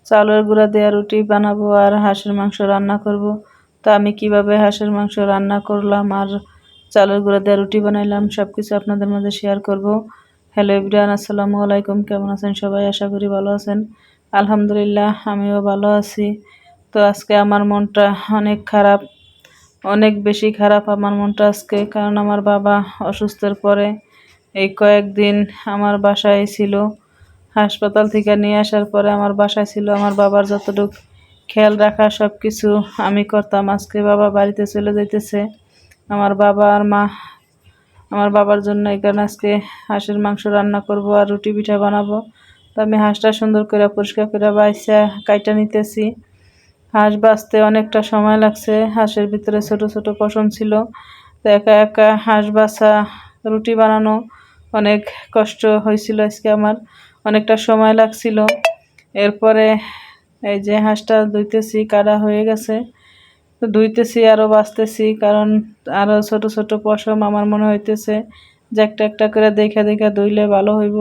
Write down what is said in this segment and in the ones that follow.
চাউলের গুঁড়া দেওয়া রুটি বানাবো আর হাঁসের মাংস রান্না করব। তো আমি কিভাবে হাঁসের মাংস রান্না করলাম আর চাউলের গুঁড়া দেওয়া রুটি বানাইলাম সব কিছু আপনাদের মাঝে শেয়ার করব। হ্যালো এভরিওয়ান, আসসালামু আলাইকুম। কেমন আছেন সবাই? আশা করি ভালো আছেন। আলহামদুলিল্লাহ আমিও ভালো আছি। তো আজকে আমার মনটা অনেক খারাপ, অনেক বেশি খারাপ আমার মনটা আজকে, কারণ আমার বাবা অসুস্থের পরে এই কয়েকদিন আমার বাসায় ছিল। হাসপাতাল থেকে নিয়ে আসার পরে আমার বাসায় ছিল। আমার বাবার যতটুকু খেয়াল রাখা সব কিছু আমি করতাম। আজকে বাবা বাড়িতে চলে যাইতেছে। আমার বাবা আর মা, আমার বাবার জন্য এই কারণে আজকে হাঁসের মাংস রান্না করব আর রুটি পিঠা বানাবো। তো আমি হাঁসটা সুন্দর করে পরিষ্কার করে বাইসা কাইটা নিতেছি। হাঁস বাছতে অনেকটা সময় লাগছে। হাঁসের ভিতরে ছোট ছোট পশম ছিল। তো একা একা হাঁস বাছা রুটি বানানো অনেক কষ্ট হয়েছিল আজকে আমার, অনেকটা সময় লাগছিল। এরপরে এই যে হাঁসটা ধুইতেছি, কাটা হয়ে গেছে। তো ধুইতেছি আরও বাছতেছি, কারণ আরও ছোট ছোট পশম আমার মনে হইতেছে যে একটা একটা করে দেখা দেখা ধুইলে ভালো হইব।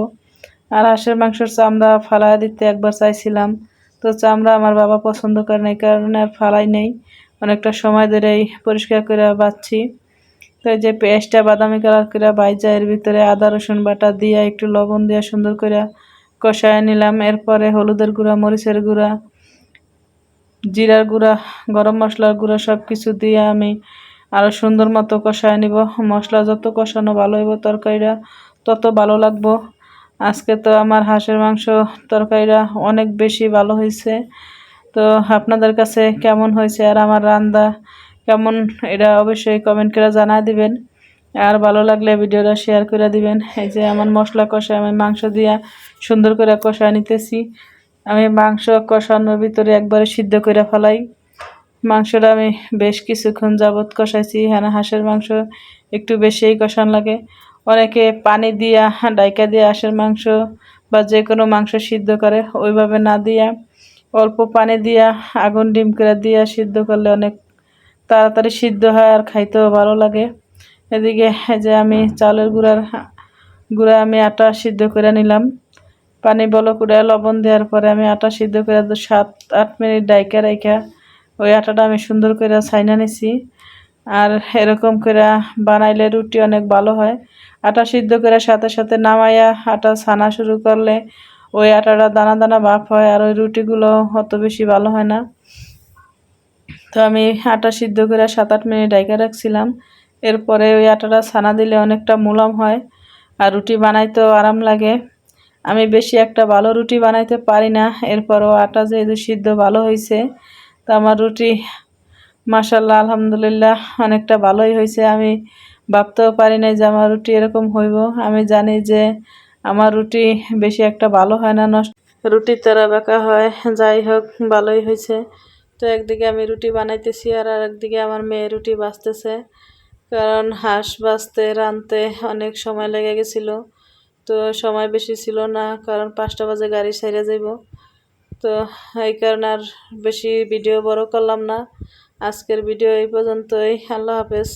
আর হাঁসের মাংসের চামড়া ফালাই দিতে একবার চাইছিলাম, তো চামড়া আমার বাবা পছন্দ করে না, এই কারণে আর ফালাই নেই। অনেকটা সময় ধরেই পরিষ্কার করে বাছছি। তো এই যে পেঁয়াজটা বাদামি কালার করে বাইজা এর ভিতরে আদা রসুন বাটা দিয়ে একটু লবণ দিয়ে সুন্দর করে কষায় নিলাম। এরপরে হলুদের গুঁড়া, মরিচের গুঁড়া, জিরার গুঁড়া, গরম মশলার গুঁড়া সব কিছু দিয়ে আমি আরও সুন্দর মতো কষায় নিব। মশলা যত কষানো ভালো হইব তরকারিটা তত ভালো লাগবো। আজকে তো আমার হাঁসের মাংস তরকারিটা অনেক বেশি ভালো হয়েছে। তো আপনাদের কাছে কেমন হয়েছে আর আমার রান্না কেমন, এটা অবশ্যই কমেন্ট করে জানাই দিবেন। আর ভালো লাগলে ভিডিওটা শেয়ার করে দিবেন। এই যে আমার মশলা কষায় আমি মাংস দিয়া সুন্দর করে কষায় নিতেছি। আমি মাংস কষানোর ভিতরে একবারে সিদ্ধ করে ফেলাই। মাংসটা আমি বেশ কিছুক্ষণ যাবৎ কষাইছি। হ্যাঁ, হাঁসের মাংস একটু বেশিই কষান লাগে। অনেকে পানি দিয়া ডাইকা দিয়ে হাঁসের মাংস বা যে কোনো মাংস সিদ্ধ করে, ওইভাবে না দিয়া অল্প পানি দিয়া আগুন ডিম করে দিয়া সিদ্ধ করলে অনেক তাড়াতাড়ি সিদ্ধ হয় আর খাইতেও ভালো লাগে। এদিকে যে আমি চালের গুঁড়া আমি আটা সিদ্ধ করে নিলাম। পানি বলক উঠে লবণ দেওয়ার পরে আমি আটা সিদ্ধ করে 7-8 মিনিট ডাইকা রাইখা ওই আটাটা আমি সুন্দর করে ছাইনা নিছি। আর এরকম করে বানাইলে রুটি অনেক ভালো হয়। আটা সিদ্ধ করে সাথে সাথে নামাইয়া আটা ছানা শুরু করলে ওই আটাটা দানা দানা ভাব হয় আর ওই রুটিগুলো অত বেশি ভালো হয় না। তো আমি আটা সিদ্ধ করে 7-8 মিনিট ডাইকা রাখছিলাম। এরপরে ওই আটাটা ছানা দিলে অনেকটা মুলাম হয় আর রুটি বানাইতেও আরাম লাগে। আমি বেশি একটা ভালো রুটি বানাইতে পারি না, এরপরও আটা যেহেতু সিদ্ধ ভালো হয়েছে, তো আমার রুটি মাশাআল্লাহ আলহামদুলিল্লাহ অনেকটা ভালোই হয়েছে। আমি ভাবতেও পারি নাই যে আমার রুটি এরকম হইব। আমি জানি যে আমার রুটি বেশি একটা ভালো হয় না, নষ্ট রুটি তেরা বেঁকা হয়। যাই হোক, ভালোই হয়েছে। তো একদিকে আমি রুটি বানাইতেছি আর একদিকে আমার মেয়ে রুটি বাছতেছে, কারণ হাঁস বাছতে রানতে অনেক সময় লেগে গেছিল। তো সময় বেশি ছিল না, কারণ 5টা বাজে গাড়ি ছেড়ে যাইব। তো এই কারণে আর বেশি ভিডিও বড় করলাম না। আজকের ভিডিও এই পর্যন্তই। আল্লাহ হাফেজ।